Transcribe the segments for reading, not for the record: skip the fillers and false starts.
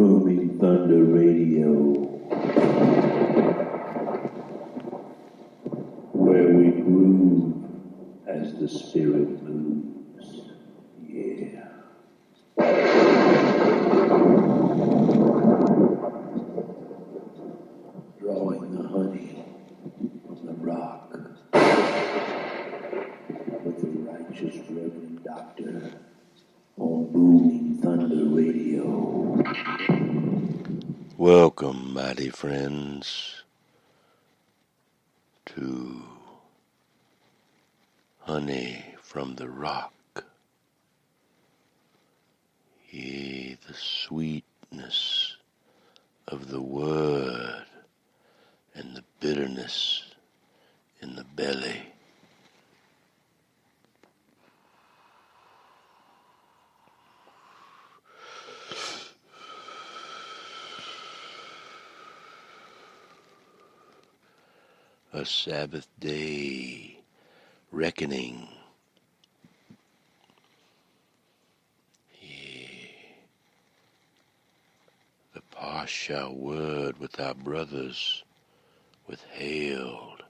Booming Thunder Radio, where we groove as the spirit moves. Yeah. Drawing the honey from the rock with the righteous Reverend Doctor on Booming Thunder Radio. Welcome, mighty friends, to Honey from the Rock. Yea, the sweetness of the word and the bitterness in the belly. A Sabbath day reckoning. The Parsha word with our brothers withheld.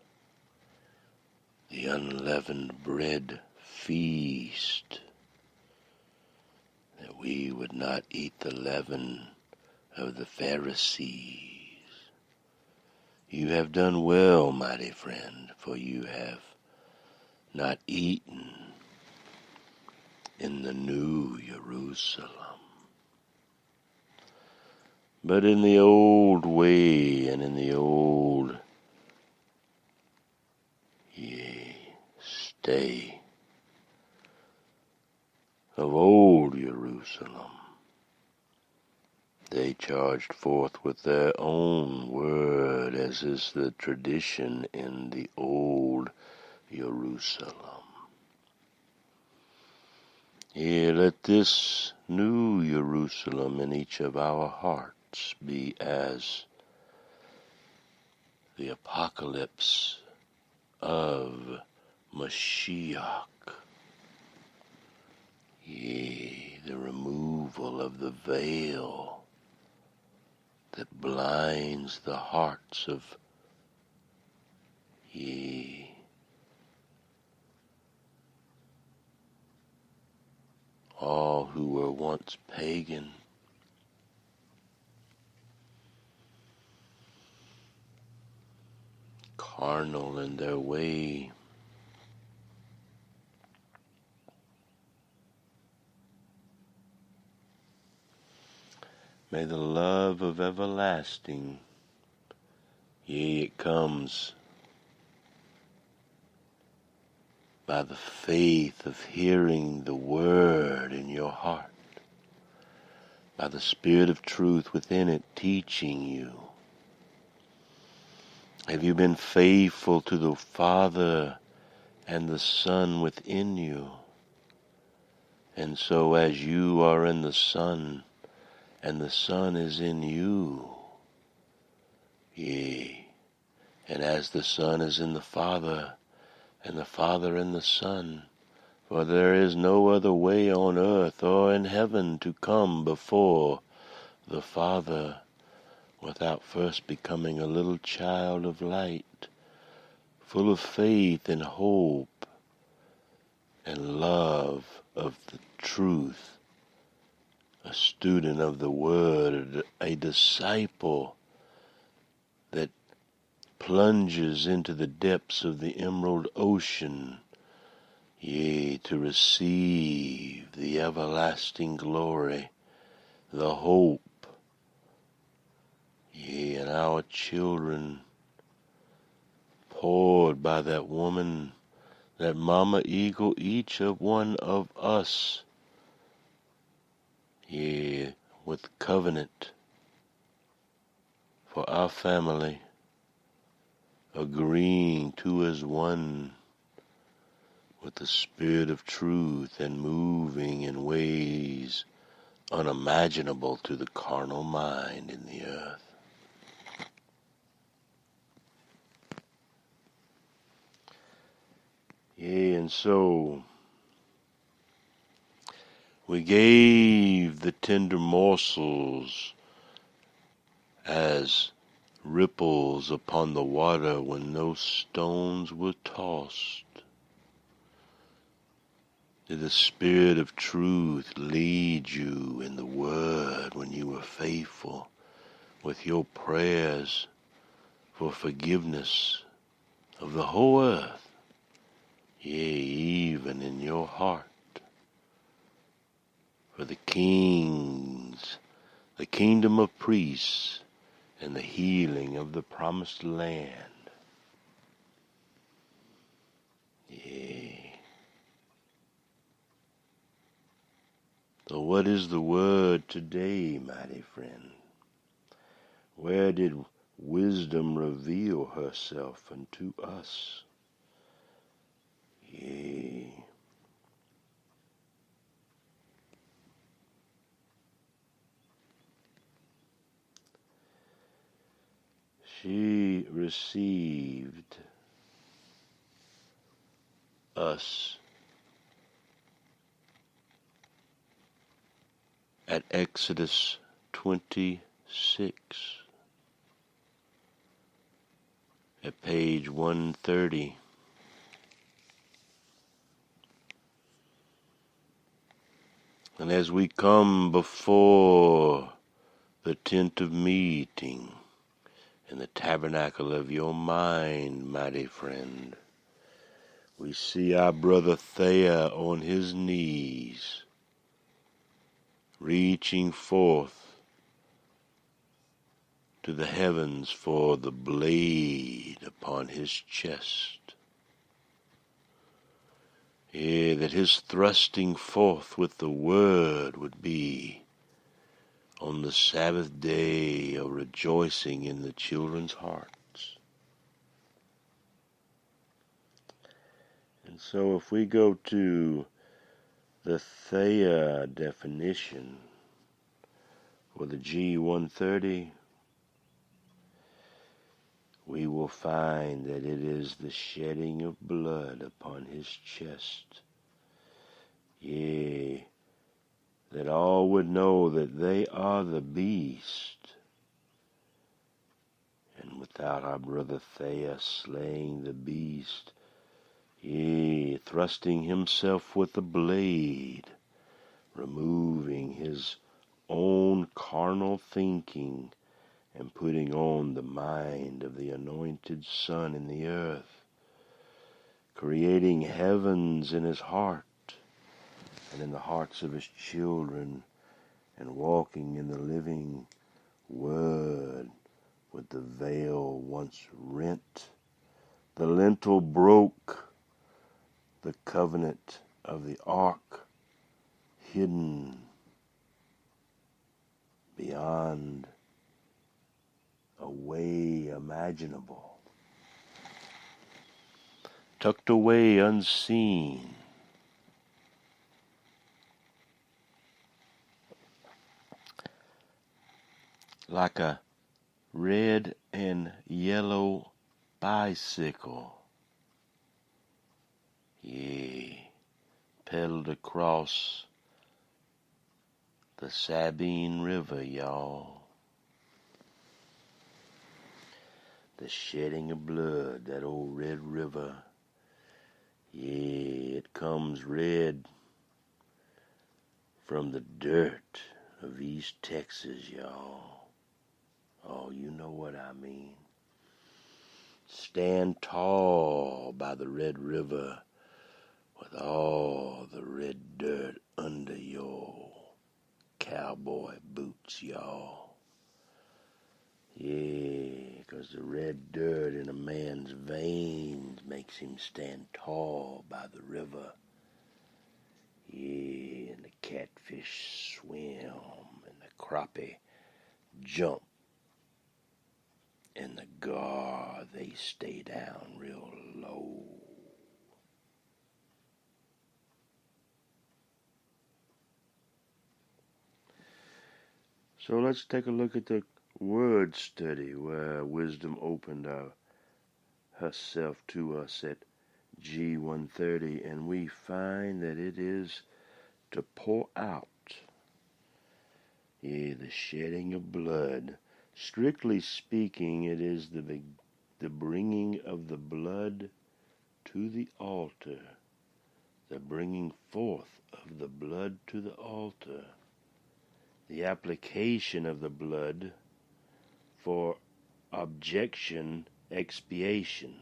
The unleavened bread feast. That we would not eat the leaven of the Pharisees. You have done well, mighty friend, for you have not eaten in the new Jerusalem, but in the old way and in the old, stay of old Jerusalem. They charged forth with their own word, as is the tradition in the old Jerusalem. Here, let this new Jerusalem in each of our hearts be as the apocalypse of Mashiach. Yea, the removal of the veil that blinds the hearts of all who were once pagan. Carnal in their way. May the love of everlasting, yea, it comes by the faith of hearing the word in your heart, by the Spirit of truth within it teaching you. Have you been faithful to the Father and the Son within you? And so as you are in the Son, and the Son is in you, yea, and as the Son is in the Father, and the Father in the Son, for there is no other way on earth or in heaven to come before the Father without first becoming a little child of light, full of faith and hope and love of the truth, a student of the Word, a disciple that plunges into the depths of the emerald ocean, yea, to receive the everlasting glory, the hope, yea, and our children poured by that woman, that Mama Eagle, each of one of us, yea, with covenant for our family, agreeing to as one with the Spirit of truth and moving in ways unimaginable to the carnal mind in the earth. Yea, and so we gave the tender morsels as ripples upon the water when no stones were tossed. Did the Spirit of truth lead you in the Word when you were faithful with your prayers for forgiveness of the whole earth, yea, even in your heart, for the kings, the kingdom of priests, and the healing of the promised land? Yea. So what is the word today, mighty friend? Where did wisdom reveal herself unto us? Yea. She received us at Exodus 26, at page 130. And as we come before the tent of meeting in the tabernacle of your mind, mighty friend, we see our brother Thea on his knees, reaching forth to the heavens for the blade upon his chest. Yea, that his thrusting forth with the word would be on the Sabbath day a rejoicing in the children's hearts. And so if we go to the Thea definition for the G130, we will find that it is the shedding of blood upon his chest. Yea, that all would know that they are the beast. And without our brother Thea slaying the beast, yea, thrusting himself with the blade, removing his own carnal thinking, and putting on the mind of the anointed Son in the earth, creating heavens in his heart and in the hearts of his children, and walking in the living Word with the veil once rent, the lintel broke, the covenant of the ark hidden beyond a way imaginable, tucked away unseen, like a red and yellow bicycle, yea, pedaled across the Sabine River, y'all. The shedding of blood, that old red river, yeah, it comes red from the dirt of East Texas, y'all. Oh, you know what I mean. Stand tall by the red river with all the red dirt under your cowboy boots, y'all. Yeah, 'cause the red dirt in a man's veins makes him stand tall by the river. Yeah, and the catfish swim, and the crappie jump, and the gar, they stay down real low. So let's take a look at the word study where wisdom opened herself to us at G130, and we find that it is to pour out, yea, the shedding of blood, Strictly speaking, it is the bringing of the blood to the altar, the bringing forth of the blood to the altar, the application of the blood for objection expiation.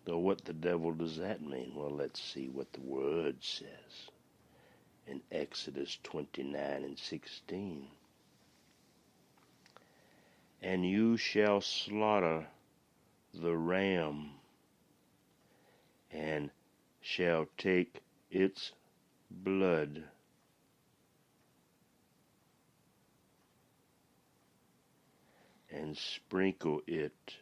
So what the devil does that mean? Well, let's see what the Word says in Exodus 29:16. And you shall slaughter the ram, and shall take its blood and sprinkle it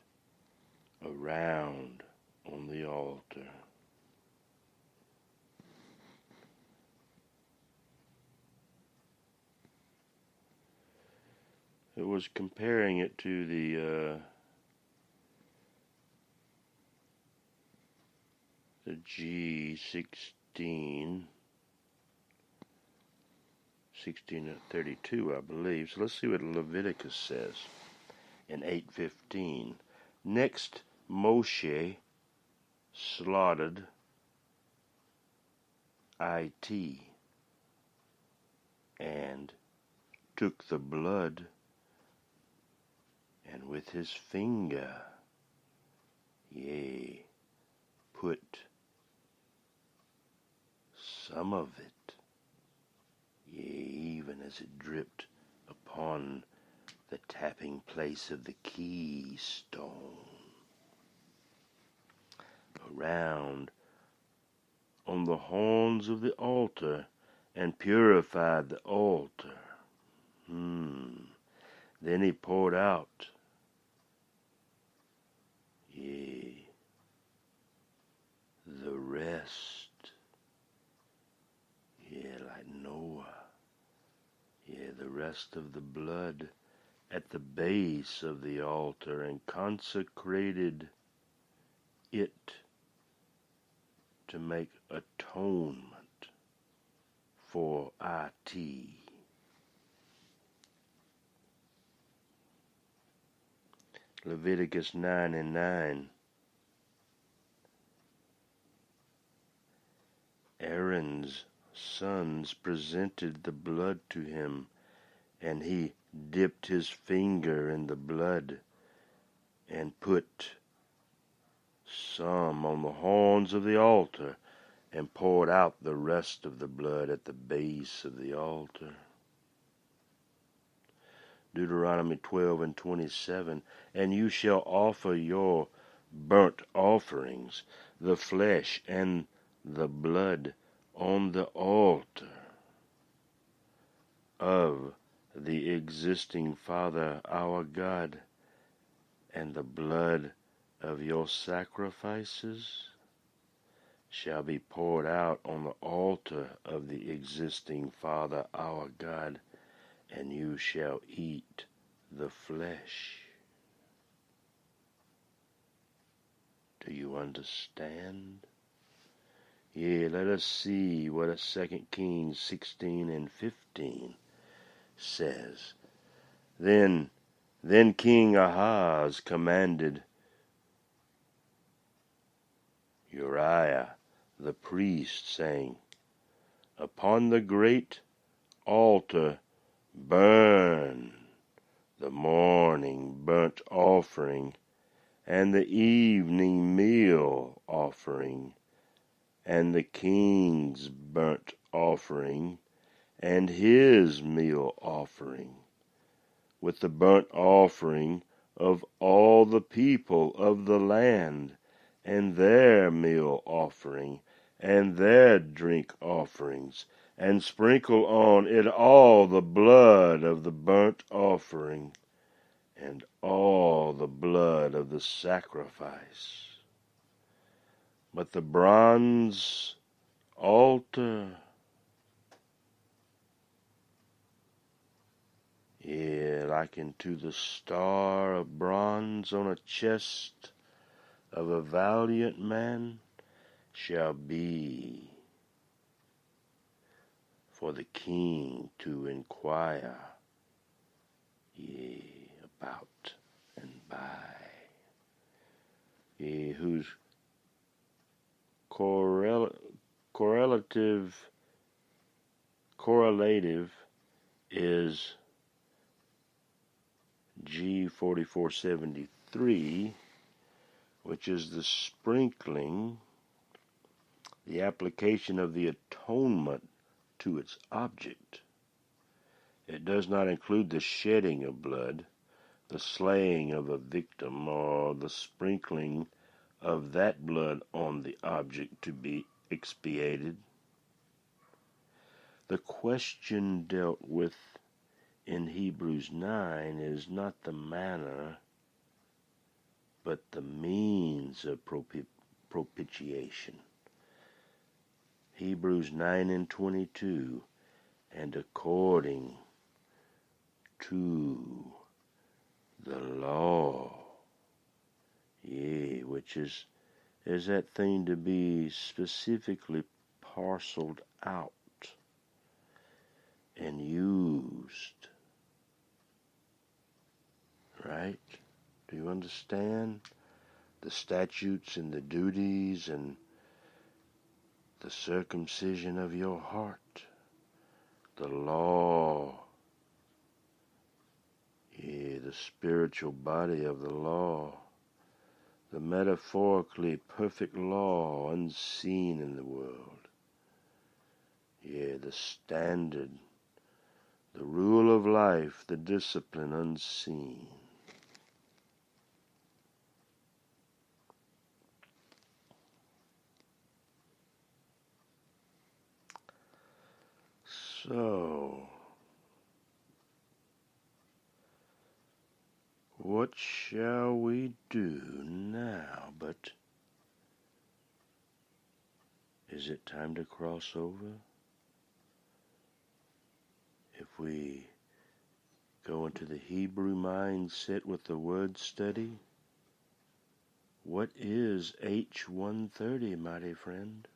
around on the altar. It was comparing it to the G16, 16:32, I believe. So let's see what Leviticus says in 8:15. Next, Moshe slaughtered it and took the blood, and with his finger, yea, put some of it, yea, even as it dripped upon the tapping place of the keystone, around on the horns of the altar, and purified the altar. Then he poured out, yea, the rest, yea, like Noah, yea, the rest of the blood at the base of the altar, and consecrated it to make atonement for it. Leviticus 9:9. Aaron's sons presented the blood to him, and he dipped his finger in the blood and put some on the horns of the altar, and poured out the rest of the blood at the base of the altar. Deuteronomy 12:27. And you shall offer your burnt offerings, the flesh and the blood, on the altar of the existing Father our God, and the blood of your sacrifices shall be poured out on the altar of the existing Father our God, and you shall eat the flesh. Do you understand? Yea, let us see what 2 Kings 16:15 says. Then King Ahaz commanded Uriah the priest, saying, Upon the great altar burn the morning burnt offering, and the evening meal offering, and the king's burnt offering, and his meal offering, with the burnt offering of all the people of the land, and their meal offering, and their drink offerings, and sprinkle on it all the blood of the burnt offering, and all the blood of the sacrifice. But the bronze altar, likened to the star of bronze on a chest of a valiant man, shall be for the king to inquire Yea, about and by. Yea, whose correlative is G4473, which is the sprinkling, the application of the atonement to its object. It does not include the shedding of blood, the slaying of a victim, or the sprinkling of that blood on the object to be expiated. The question dealt with in Hebrews 9 is not the manner, but the means of propitiation. Hebrews 9:22, and according to the law. Yea, which is that thing to be specifically parceled out and used. Right? Do you understand? The statutes and the duties and the circumcision of your heart. The law. Yea, the spiritual body of the law. The metaphorically perfect law unseen in the world. Yea, the standard, the rule of life, the discipline unseen. So, what shall we do now? But is it time to cross over? If we go into the Hebrew mindset with the word study, what is H130, mighty friend?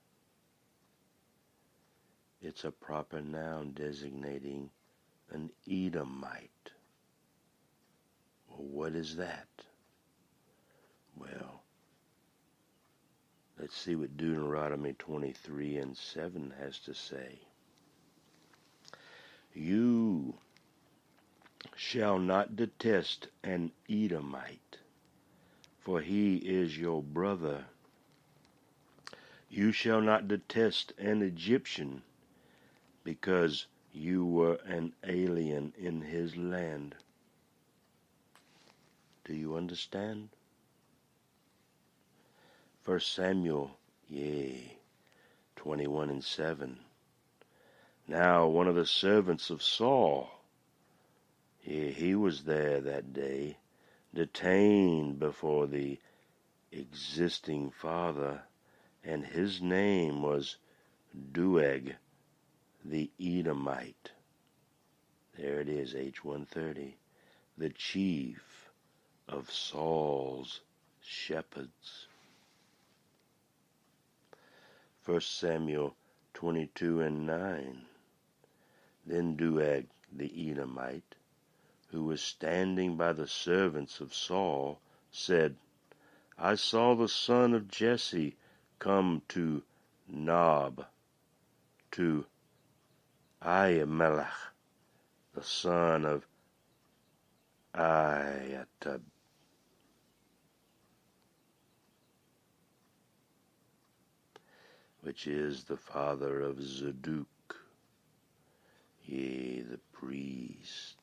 It's a proper noun designating an Edomite. Well, what is that? Well, let's see what Deuteronomy 23:7 has to say. You shall not detest an Edomite, for he is your brother. You shall not detest an Egyptian, because you were an alien in his land. Do you understand? 1 Samuel, 21:7. Now one of the servants of Saul, he was there that day, detained before the existing father, and his name was Doeg the Edomite. There it is, H130. The chief of Saul's shepherds. 1 Samuel 22:9. Then Doeg the Edomite, who was standing by the servants of Saul, said, I saw the son of Jesse come to Nob, to Ahimelech, the son of Ahitub, which is the father of Zadok, yea, the priest.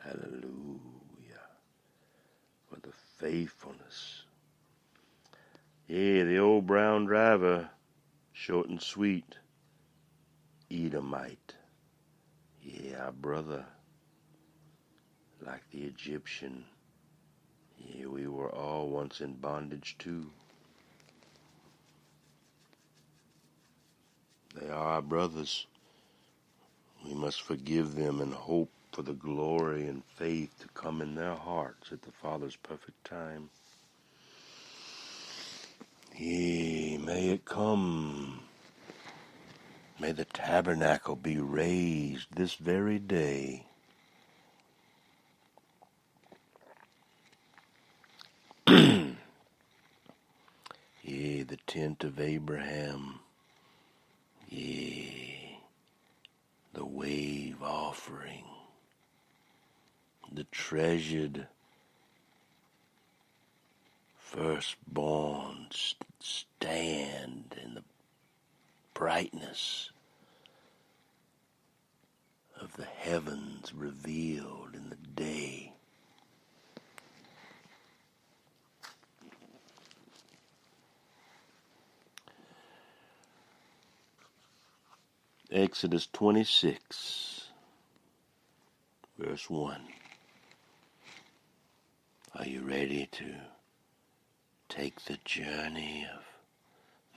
Hallelujah, for the faithfulness. Yea, the old brown driver, short and sweet, Edomite. Yea, our brother, like the Egyptian. Yea, we were all once in bondage too. They are our brothers. We must forgive them and hope for the glory and faith to come in their hearts at the Father's perfect time. Yea, may it come. May the tabernacle be raised this very day. tent of Abraham, yea, the wave offering, the treasured firstborn stand in the brightness of the heavens revealed in the day. Exodus 26, verse 1. Are you ready to take the journey of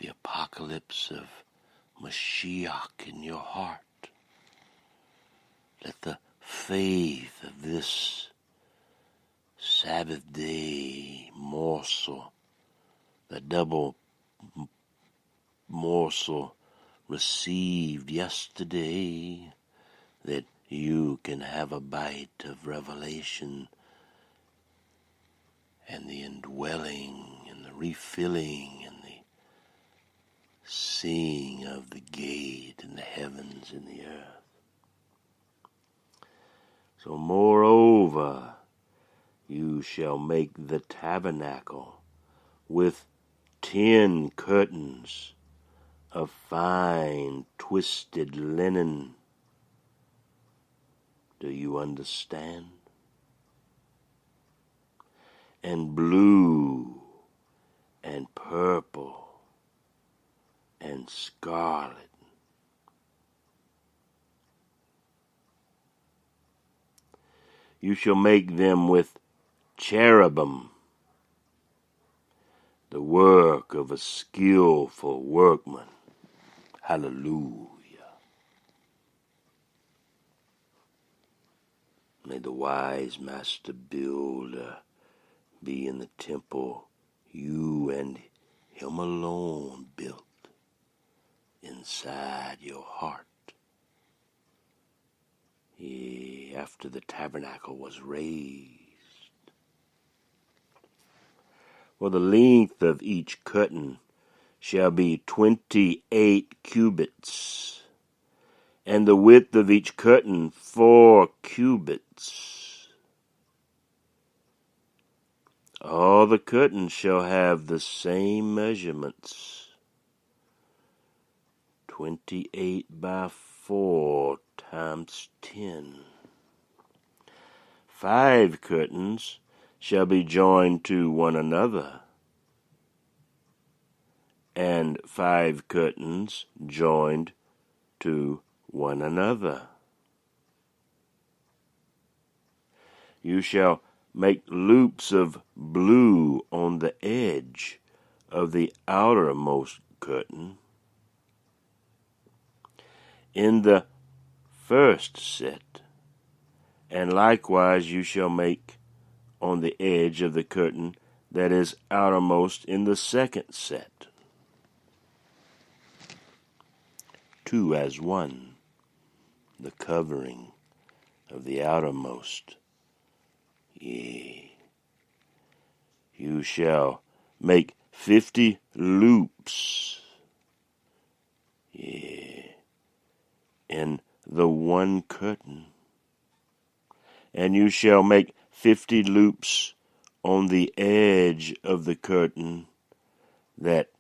the apocalypse of Mashiach in your heart? Let the faith of this Sabbath day morsel, the double morsel received yesterday, that you can have a bite of revelation and the indwelling and the refilling and the seeing of the gate in the heavens and the earth. So moreover, you shall make the tabernacle with 10 curtains of fine twisted linen. Do you understand? And blue and purple and scarlet. You shall make them with cherubim, the work of a skillful workman. Hallelujah. May the wise master builder be in the temple you and him alone built inside your heart. Yea, after the tabernacle was raised. For the length of each curtain shall be 28 cubits, and the width of each curtain 4 cubits. All the curtains shall have the same measurements, 28 by 4 times 10. 5 curtains shall be joined to one another, and 5 curtains joined to one another. You shall make loops of blue on the edge of the outermost curtain. In the first set, and likewise you shall make on the edge of the curtain that is outermost in the second set. 2 as 1, the covering of the outermost. Yea, you shall make 50 loops, yea, in the one curtain, and you shall make 50 loops on the edge of the curtain that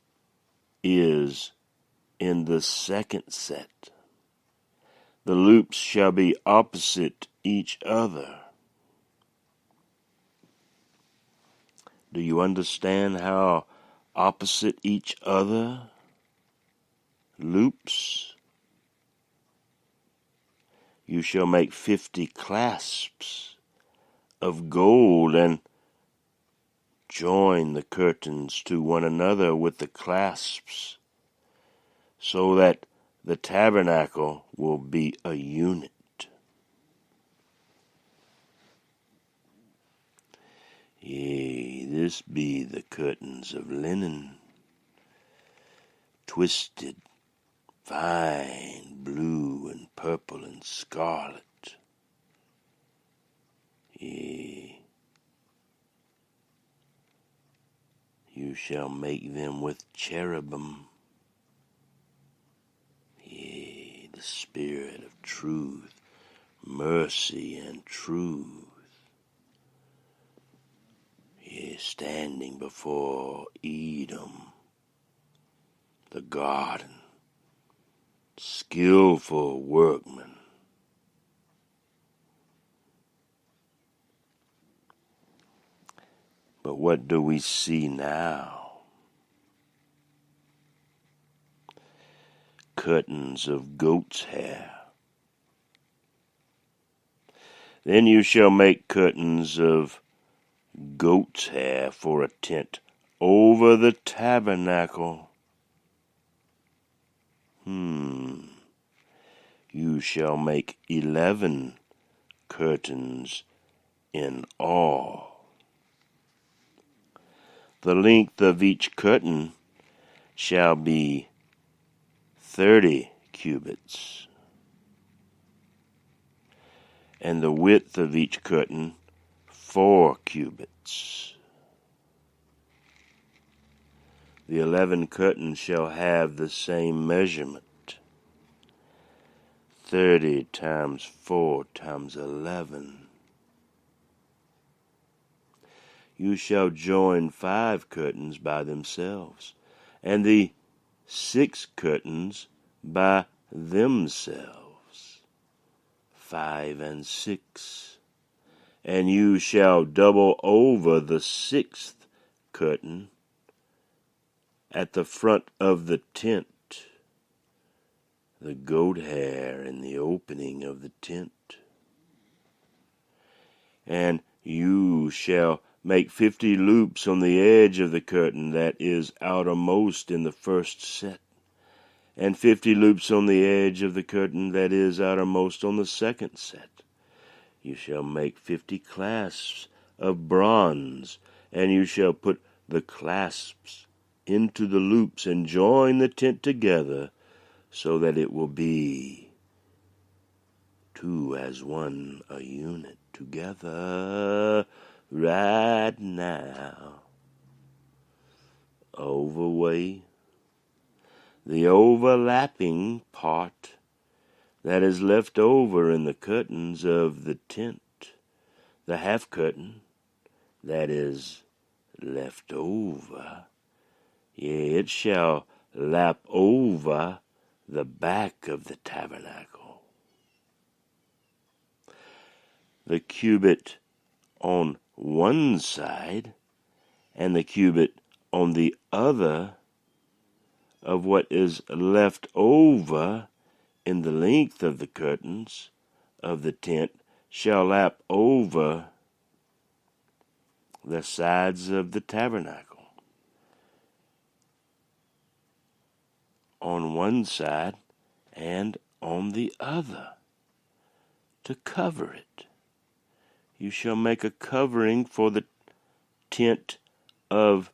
is in the second set. The loops shall be opposite each other. Do you understand how opposite each other loops? You shall make 50 clasps of gold and join the curtains to one another with the clasps, so that the tabernacle will be a unit. Yea, this be the curtains of linen, twisted, fine, blue and purple and scarlet. Yea, You shall make them with cherubim. Yea, the Spirit of truth, mercy, and truth. Yea, standing before Edom, the garden, skillful workman. But what do we see now? Curtains of goat's hair. Then you shall make curtains of goat's hair for a tent over the tabernacle. You shall make 11 curtains in all. The length of each curtain shall be 30 cubits, and the width of each curtain 4 cubits. The 11 curtains shall have the same measurement, 30 times 4 times 11. You shall join 5 curtains by themselves, and the 6 curtains by themselves, 5 and 6. And you shall double over the 6th curtain at the front of the tent, the goat hair in the opening of the tent. And you shall make 50 loops on the edge of the curtain that is outermost in the first set, and 50 loops on the edge of the curtain that is outermost on the second set. You shall make 50 clasps of bronze, and you shall put the clasps into the loops and join the tent together so that it will be 2 as 1, a unit together right now. Overway, the overlapping part that is left over in the curtains of the tent, the half curtain that is left over, yea, it shall lap over the back of the tabernacle. The cubit on one side and the cubit on the other of what is left over in the length of the curtains of the tent shall lap over the sides of the tabernacle on one side and on the other to cover it. You shall make a covering for the tent of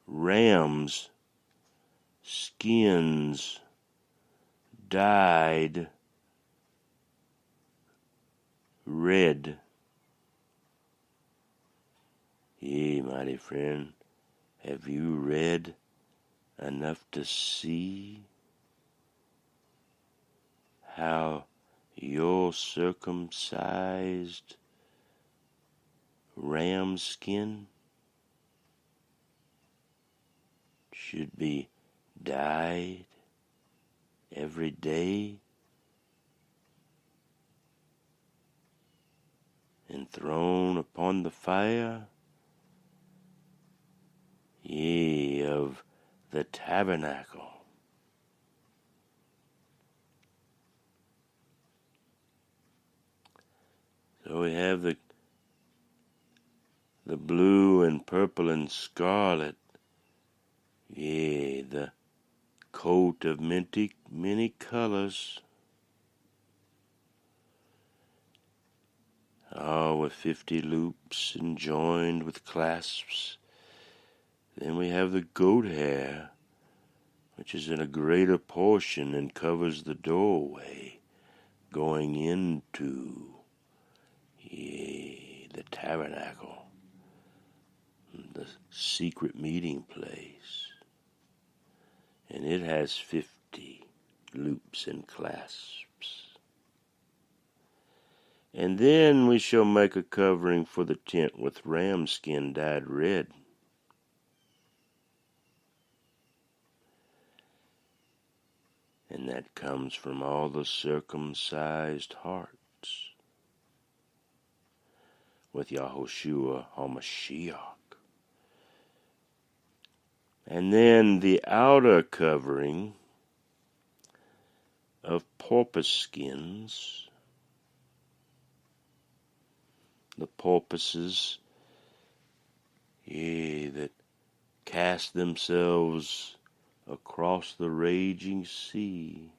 rams' skins dyed red. Yea, mighty friend, have you read enough to see how your circumcised ram skin should be dyed every day and thrown upon the fire, yea, of the tabernacle? So we have the blue and purple and scarlet, yea, the coat of many colors, with 50 loops and joined with clasps. Then we have the goat hair, which is in a greater portion and covers the doorway going into, yea, the tabernacle, the secret meeting place. And it has 50 loops and clasps. And then we shall make a covering for the tent with ram skin dyed red. And that comes from all the circumcised hearts with Yahushua HaMashiach. And then the outer covering of porpoise skins, the porpoises, that cast themselves across the raging sea,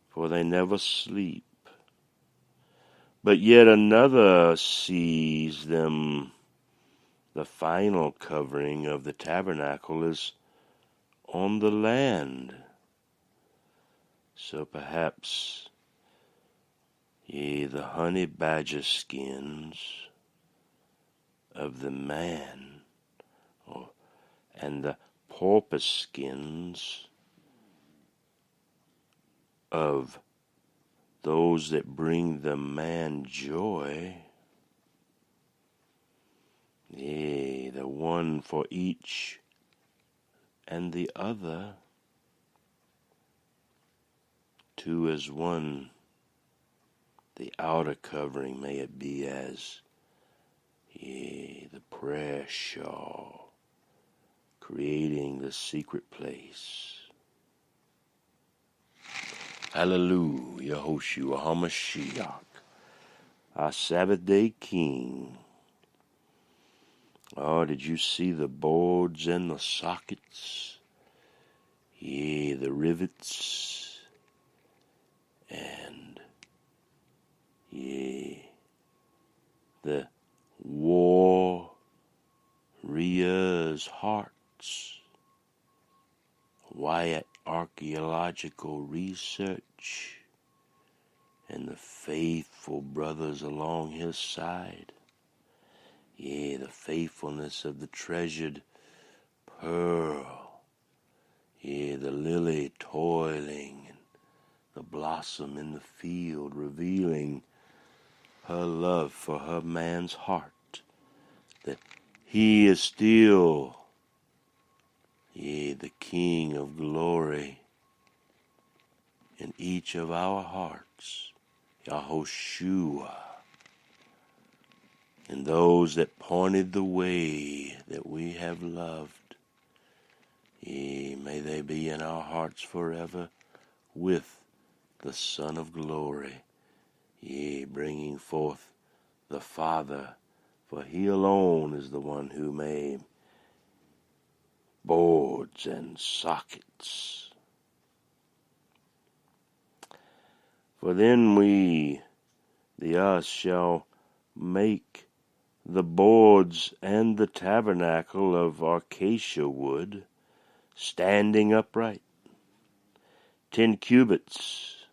for they never sleep. But yet another sees them. The final covering of the tabernacle is on the land. So perhaps, the honey badger skins of the man, and the porpoise skins of those that bring the man joy, the one for each and the other, two as one. The outer covering, may it be as the prayer shawl, creating the secret place. Hallelujah, Yahushua HaMashiach, our Sabbath day King. Oh, did you see the boards and the sockets? The rivets, and the warriors' hearts. Wyatt archaeological research, and the faithful brothers along his side. The faithfulness of the treasured pearl. The lily toiling, and the blossom in the field revealing her love for her man's heart. That he is still, the King of glory in each of our hearts. Yahushua. And those that pointed the way that we have loved, may they be in our hearts forever with the Son of Glory, bringing forth the Father, for he alone is the one who made boards and sockets. For then we, the us, shall make the boards and the tabernacle of acacia wood, standing upright, 10 cubits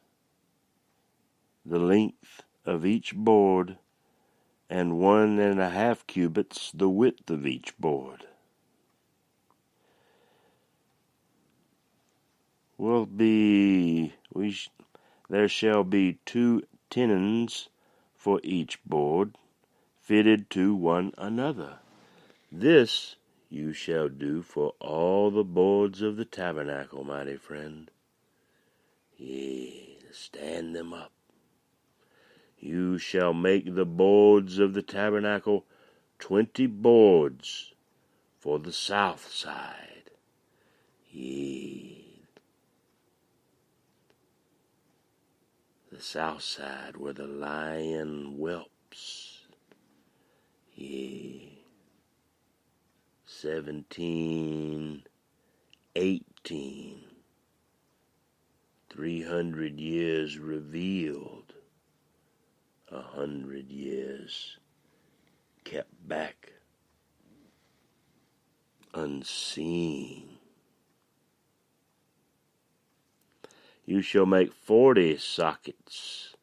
the length of each board, and 1.5 cubits the width of each board. There shall be 2 tenons for each board, fitted to one another. This you shall do for all the boards of the tabernacle, mighty friend. Stand them up. You shall make the boards of the tabernacle 20 boards for the south side. The south side where the lion whelps. 1718. 300 years revealed. 100 years kept back, unseen. You shall make 40 sockets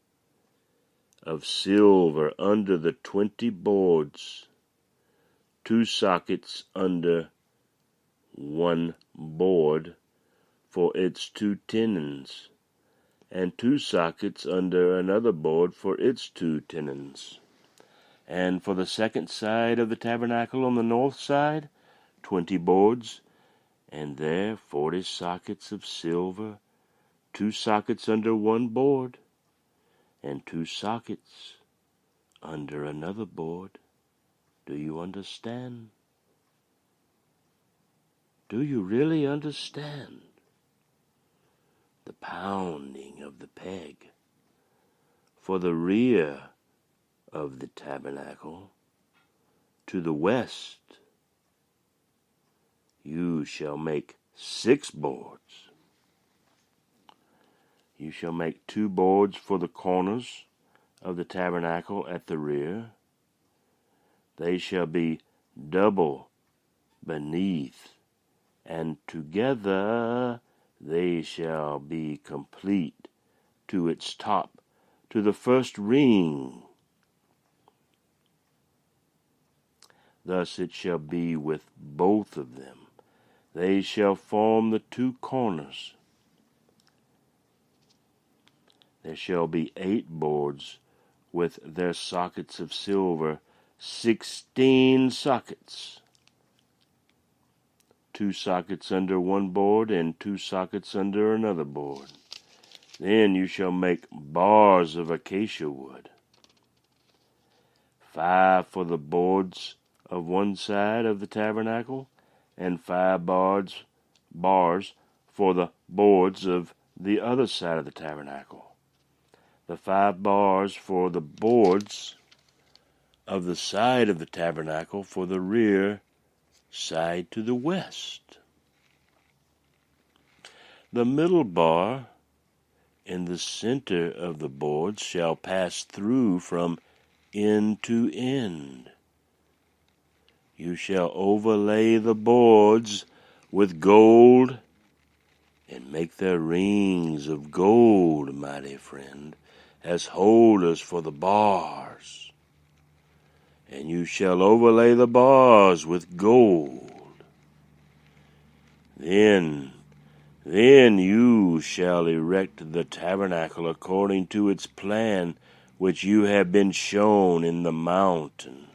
of silver under the 20 boards, 2 sockets under one board for its 2 tenons, and 2 sockets under another board for its 2 tenons. And for the second side of the tabernacle on the north side, 20 boards, and there 40 sockets of silver, 2 sockets under one board, and 2 sockets under another board. Do you understand? Do you really understand the pounding of the peg? For the rear of the tabernacle, to the west, you shall make 6 boards. You shall make 2 boards for the corners of the tabernacle at the rear. They shall be double beneath, and together they shall be complete to its top, to the first ring. Thus it shall be with both of them. They shall form the 2 corners. There shall be 8 boards with their sockets of silver, 16 sockets. 2 sockets under one board and 2 sockets under another board. Then you shall make bars of acacia wood, 5 for the boards of one side of the tabernacle, and 5 bars for the boards of the other side of the tabernacle. The 5 bars for the boards of the side of the tabernacle for the rear side to the west. The middle bar in the center of the boards shall pass through from end to end. You shall overlay the boards with gold and make their rings of gold, mighty friend, as holders for the bars. And you shall overlay the bars with gold. Then you shall erect the tabernacle according to its plan, which you have been shown in the mountain.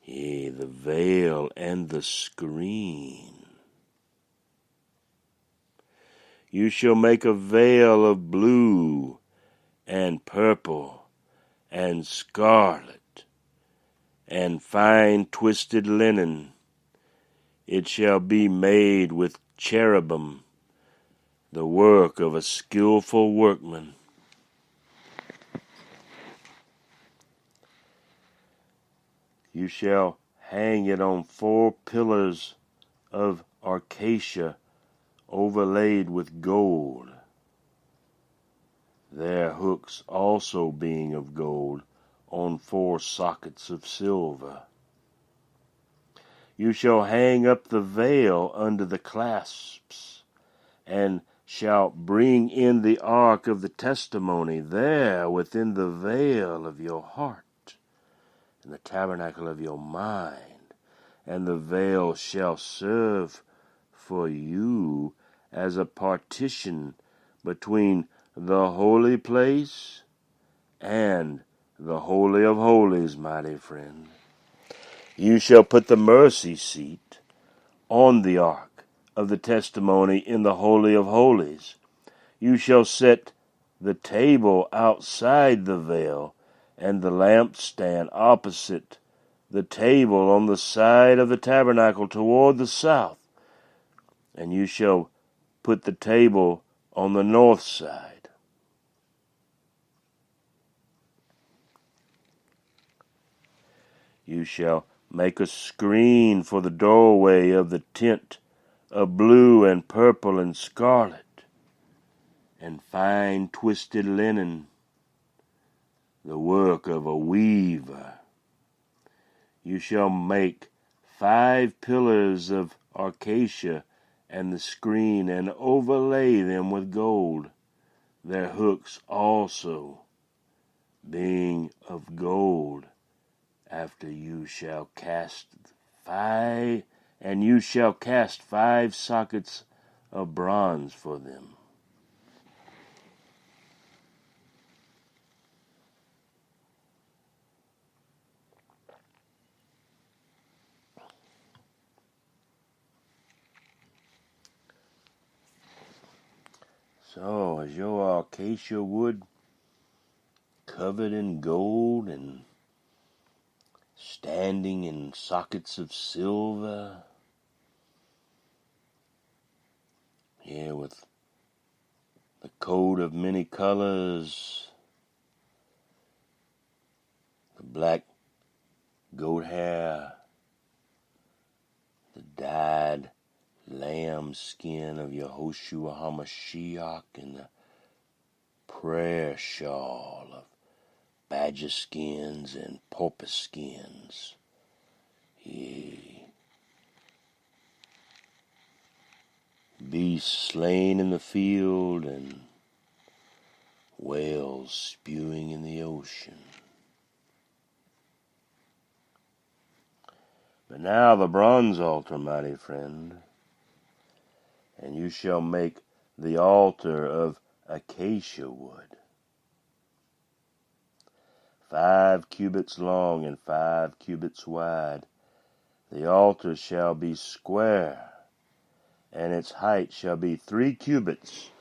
Yea, the veil and the screen. You shall make a veil of blue and purple and scarlet and fine twisted linen. It shall be made with cherubim, the work of a skillful workman. You shall hang it on 4 pillars of acacia overlaid with gold, their hooks also being of gold, on 4 sockets of silver. You shall hang up the veil under the clasps, and shall bring in the ark of the testimony there within the veil of your heart, in the tabernacle of your mind, and the veil shall serve for you as a partition between the holy place and the Holy of Holies, mighty friend. You shall put the mercy seat on the ark of the testimony in the Holy of Holies. You shall set the table outside the veil, and the lampstand opposite the table on the side of the tabernacle toward the south. And you shall put the table on the north side. You shall make a screen for the doorway of the tent of blue and purple and scarlet, and fine twisted linen, the work of a weaver. You shall make 5 pillars of acacia and the screen, and overlay them with gold. their hooks also being of gold. After you shall cast 5 sockets of bronze for them. So, is your acacia wood covered in gold and standing in sockets of silver? Yeah, with the coat of many colors, the black goat hair, the dyed lamb skin of Yehoshua HaMashiach, and the prayer shawl of badger skins and porpoise skins. Yea, beasts slain in the field and whales spewing in the ocean. But now the bronze altar, mighty friend, and you shall make the altar of acacia wood, 5 cubits long and 5 cubits wide. The altar shall be square, and its height shall be 3 cubits.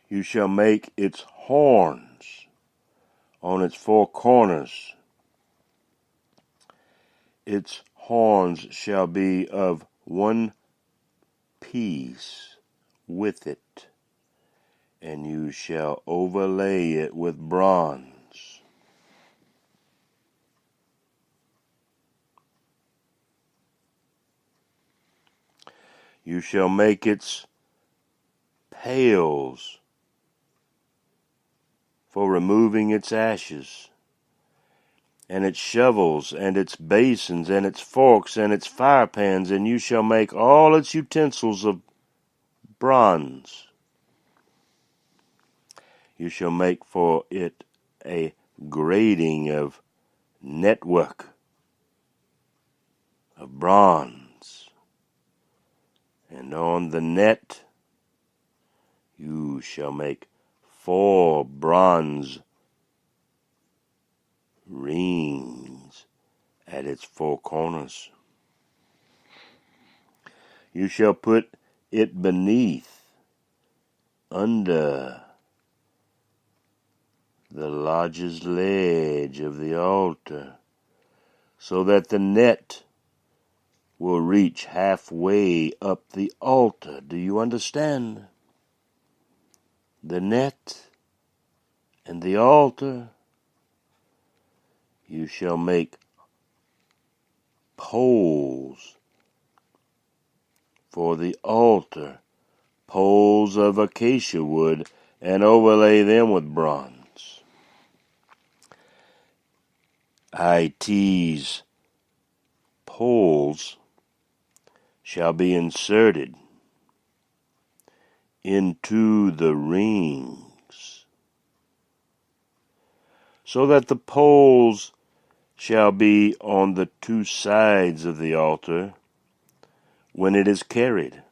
You shall make its horns on its 4 corners. Its horns shall be of one piece with it, and you shall overlay it with bronze. You shall make its pails for removing its ashes, and its shovels, and its basins, and its forks, and its firepans, and you shall make all its utensils of bronze. You shall make for it a grating of network of bronze, and on the net you shall make 4 bronze rings at its 4 corners. You shall put it beneath, under the lodge's ledge of the altar, so that the net will reach halfway up the altar. Do you understand? The net and the altar. You shall make poles for the altar, poles of acacia wood, and overlay them with bronze. IT's poles shall be inserted into the rings, so that the poles shall be on the 2 sides of the altar when it is carried.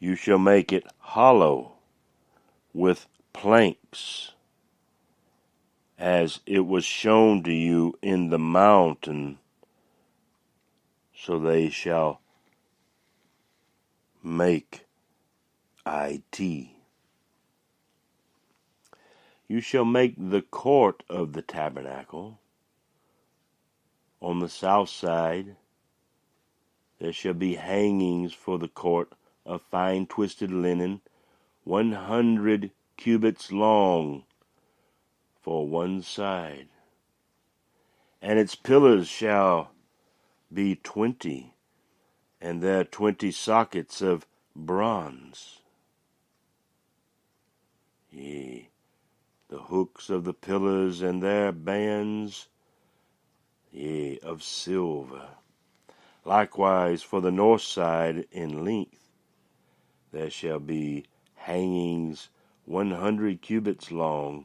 You shall make it hollow with planks, as it was shown to you in the mountain, so they shall make it. You shall make the court of the tabernacle. On the south side there shall be hangings for the court of fine twisted linen, 100 cubits long for one side, and its pillars shall be 20, and there 20 sockets of bronze. Yea, the hooks of the pillars and their bands, yea, of silver. Likewise, for the north side in length, there shall be hangings 100 cubits long,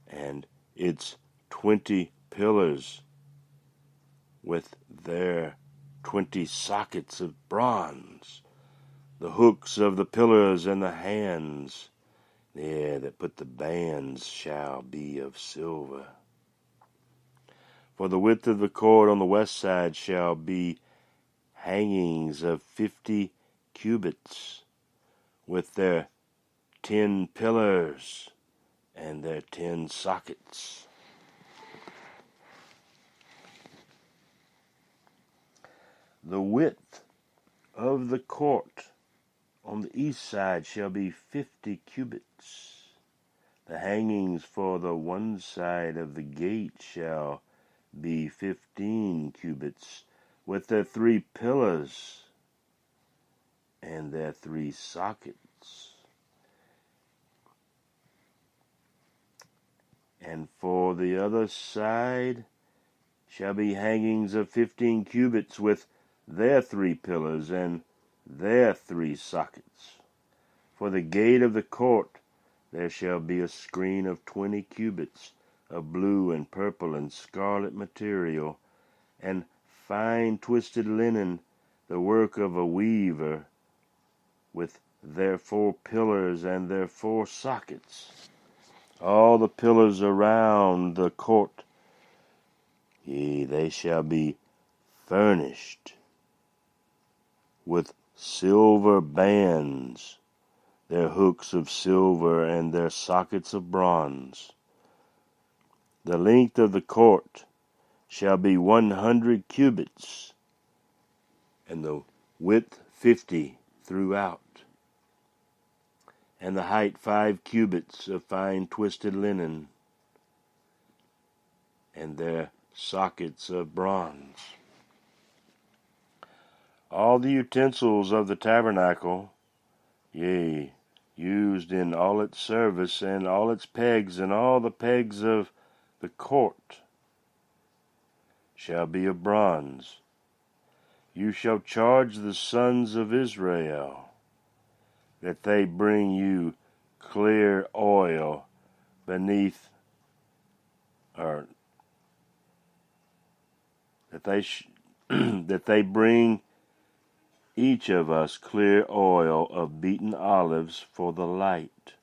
and its 20 pillars with their 20 sockets of bronze, the hooks of the pillars and the hands there that put the bands shall be of silver. For the width of the court on the west side shall be hangings of 50 cubits, with their 10 pillars and their 10 sockets. The width of the court on the east side shall be 50 cubits. The hangings for the one side of the gate shall be 15 cubits, with their 3 pillars and their 3 sockets. And for the other side shall be hangings of 15 cubits, with their 3 pillars and their 3 sockets. For the gate of the court there shall be a screen of 20 cubits of blue and purple and scarlet material, and fine twisted linen, the work of a weaver, with their 4 pillars and their 4 sockets. All the pillars around the court, yea, they shall be furnished with silver bands, their hooks of silver and their sockets of bronze. The length of the court shall be 100 cubits, and the width 50 throughout, and the height 5 cubits of fine twisted linen, and their sockets of bronze. All the utensils of the tabernacle, yea, used in all its service, and all its pegs, and all the pegs of the court, shall be of bronze. You shall charge the sons of Israel that they bring you clear oil beneath, or that they bring each of us clear oil of beaten olives for the light,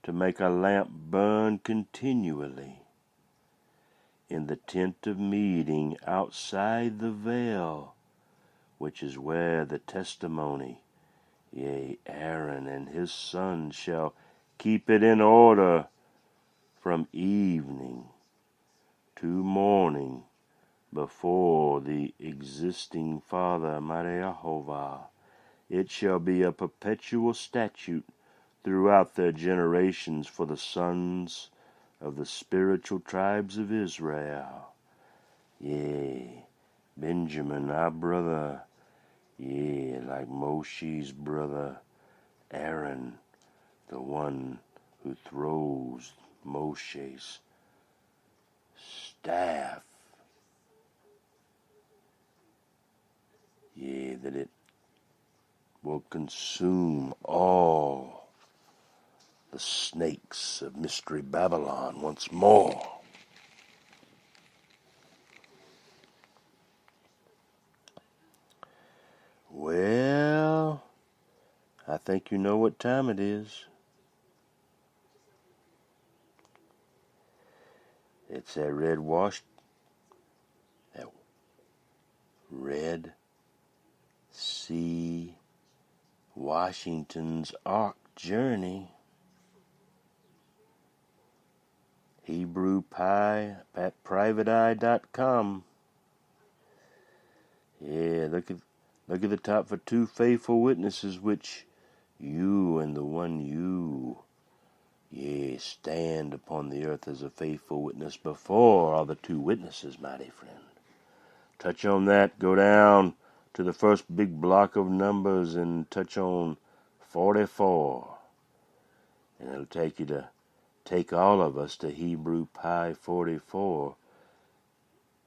to make a lamp burn continually in the tent of meeting outside the veil, which is where the testimony, yea, Aaron and his sons shall keep it in order from evening to morning before the existing Father, Jehovah. It shall be a perpetual statute throughout their generations for the sons of the spiritual tribes of Israel. Yea, Benjamin, our brother, yea, like Moshe's brother, Aaron, the one who throws Moshe's staff, yea, that it will consume all the snakes of Mystery Babylon once more. Well, I think you know what time it is. It's that Red Sea Washington's Ark journey. Hebrew Pie at privateeye.com. Yeah, look at the top for 2 faithful witnesses, which you and the one you, yea, stand upon the earth as a faithful witness before all the 2 witnesses, mighty friend. Touch on that, go down to the first big block of numbers and touch on 44. And it'll take all of us to Hebrew Pie 44,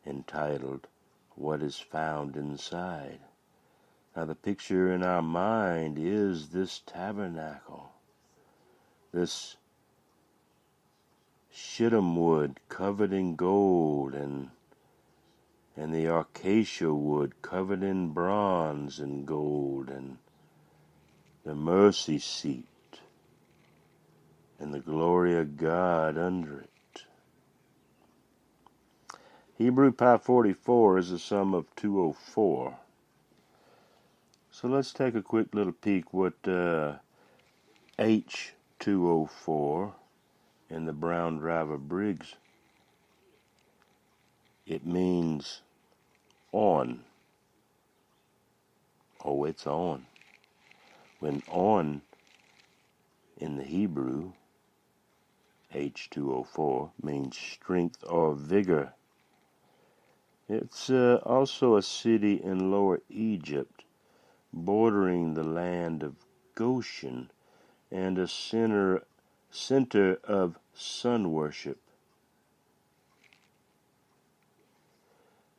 entitled what is found inside. Now the picture in our mind is this tabernacle, this shittim wood covered in gold, and the acacia wood covered in bronze and gold, and the mercy seat and the glory of God under it. Hebrew pi 44 is a sum of 204. So let's take a quick little peek what H204 in the Brown Driver Briggs, it means on. Oh, it's on. When on in the Hebrew, H204, means strength or vigor. It's also a city in Lower Egypt, bordering the land of Goshen, and a center of sun worship.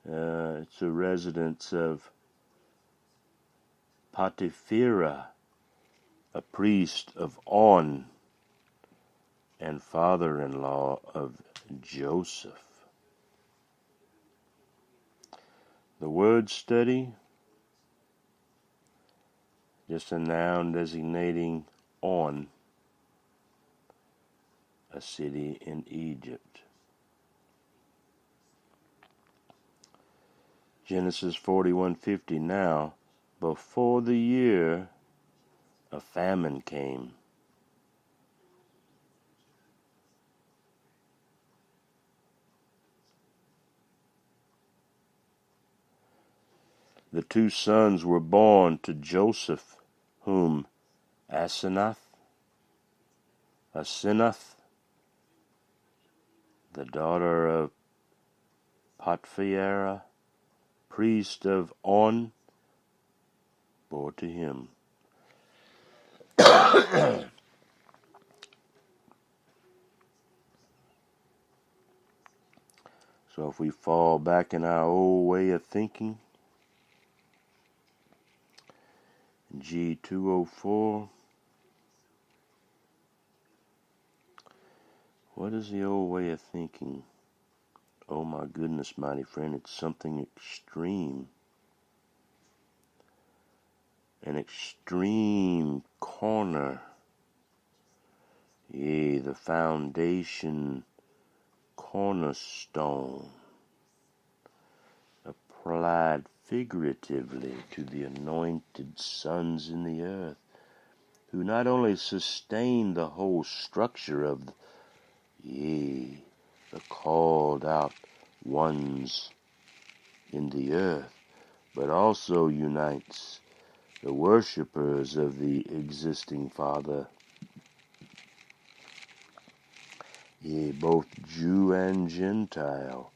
It's a residence of Potipharah, a priest of On, and father-in-law of Joseph. The word study, just a noun designating On, a city in Egypt. Genesis 41:50. Now, before the year, a famine came. The two sons were born to Joseph, whom Asenath, the daughter of Potipharah, priest of On, bore to him. So if we fall back in our old way of thinking, G204, what is the old way of thinking? Oh my goodness, mighty friend, it's something extreme. An extreme corner. Yea, the foundation cornerstone, applied figuratively to the anointed sons in the earth, who not only sustain the whole structure of, the called out ones in the earth, but also unites the worshippers of the existing Father, both Jew and Gentile,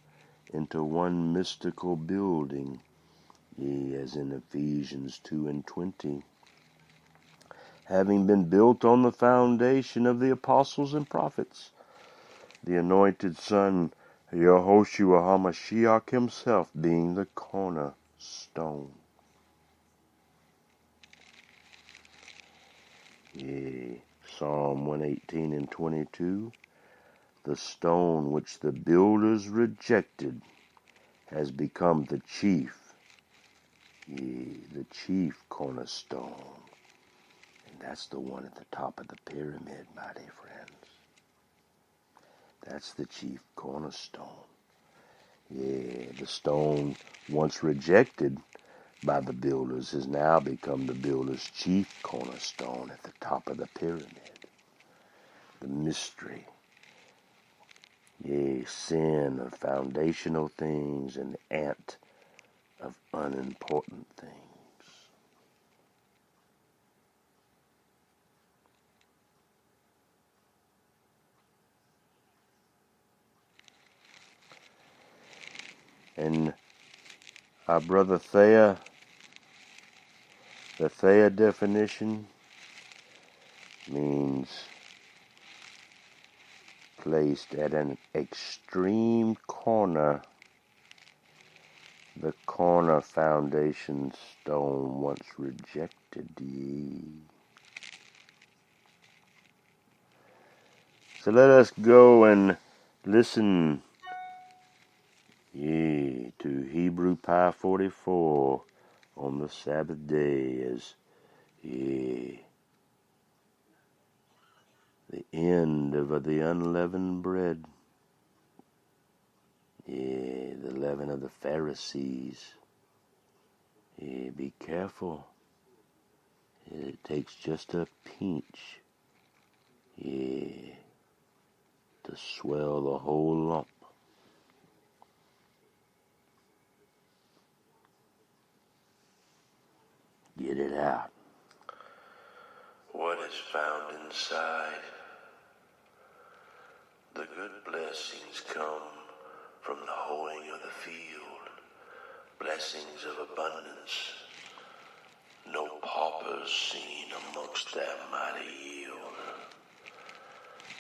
into one mystical building, as in Ephesians 2:20, having been built on the foundation of the apostles and prophets, the anointed Son, Yehoshua HaMashiach himself, being the cornerstone. Psalm 118:22, the stone which the builders rejected has become the chief cornerstone. And that's the one at the top of the pyramid, mighty friends. That's the chief cornerstone. The stone once rejected by the builders has now become the builder's chief cornerstone at the top of the pyramid. The mystery. Sin of foundational things and ant of unimportant things. And our brother Thea, the Thea definition means placed at an extreme corner the corner foundation stone once rejected ye. So let us go and listen, ye, to Hebrew Pi 44 on the Sabbath day as, ye, the end of the unleavened bread, ye, the leaven of the Pharisees. Ye, be careful. It takes just a pinch, ye, to swell the whole lump. Get it out. What is found inside? The good blessings come from the hoeing of the field, blessings of abundance. No paupers seen amongst that mighty yield.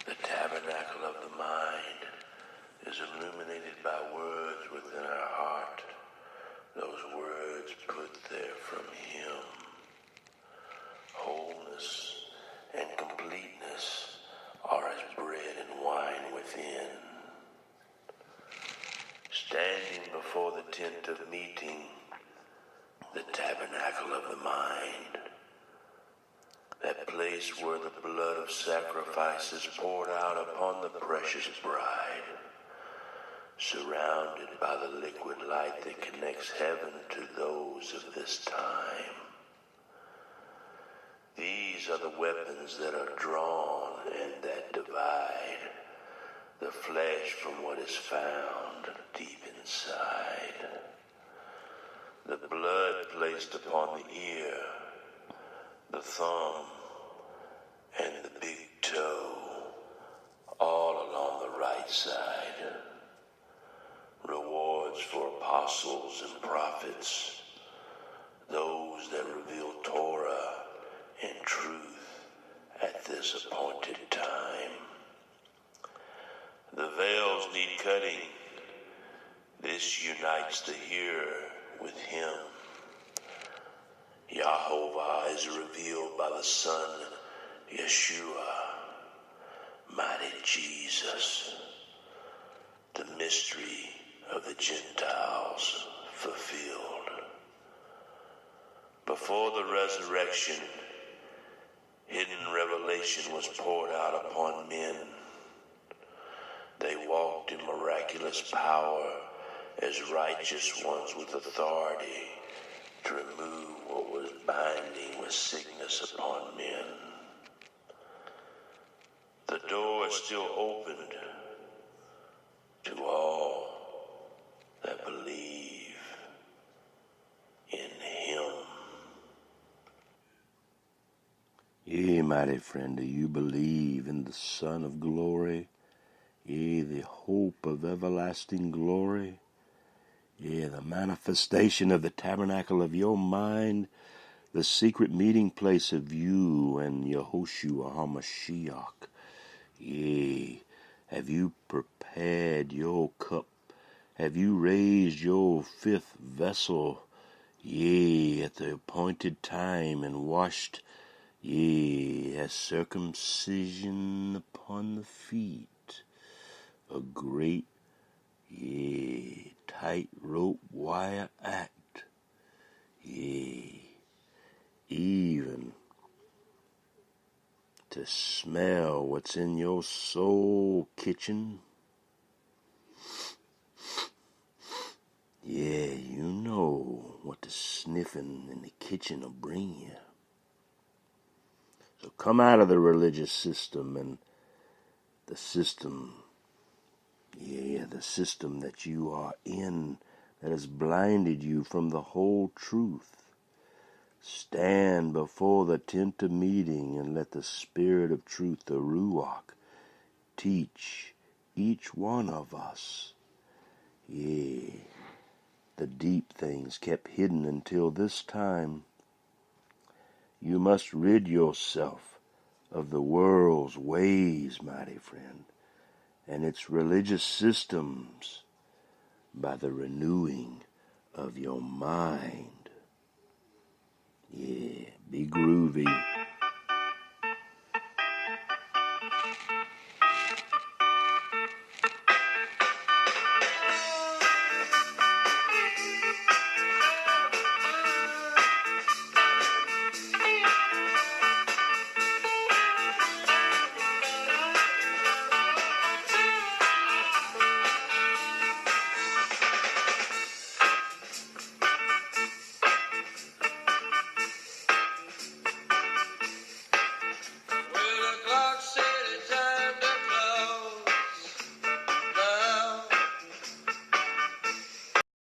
The tabernacle of the mind is illuminated by words within our heart. Those words put there from Him. Wholeness and completeness are as bread and wine within. Standing before the tent of meeting, the tabernacle of the mind, that place where the blood of sacrifice is poured out upon the precious bride, surrounded by the liquid light that connects heaven to those of this time. These are the weapons that are drawn and that divide the flesh from what is found deep inside. The blood placed upon the ear, the thumb, and the big toe, all along the right side. Rewards for apostles and prophets, those that reveal Torah and truth at this appointed time. The veils need cutting. This unites the hearer with Him. Yahovah is revealed by the Son, Yeshua, mighty Jesus, the mystery of the Gentiles fulfilled. Before the resurrection, hidden revelation was poured out upon men. They walked in miraculous power as righteous ones with authority to remove what was binding with sickness upon men. The door is still opened to all that believe in Him. Yea, mighty friend, do you believe in the Son of glory? Yea, the hope of everlasting glory? Yea, the manifestation of the tabernacle of your mind, the secret meeting place of you and Yehoshua HaMashiach. Yea, have you prepared your cup? Have you raised your fifth vessel? Yea, at the appointed time and washed, yea, as circumcision upon the feet, a great, yea, tightrope wire act, yea, even to smell what's in your soul kitchen. Yeah, you know what the sniffing in the kitchen will bring you. So come out of the religious system and the system, yeah, the system that you are in that has blinded you from the whole truth. Stand before the tent of meeting and let the Spirit of truth, the Ruach, teach each one of us, yea, the deep things kept hidden until this time. You must rid yourself of the world's ways, mighty friend, and its religious systems by the renewing of your mind. Yeah, be groovy.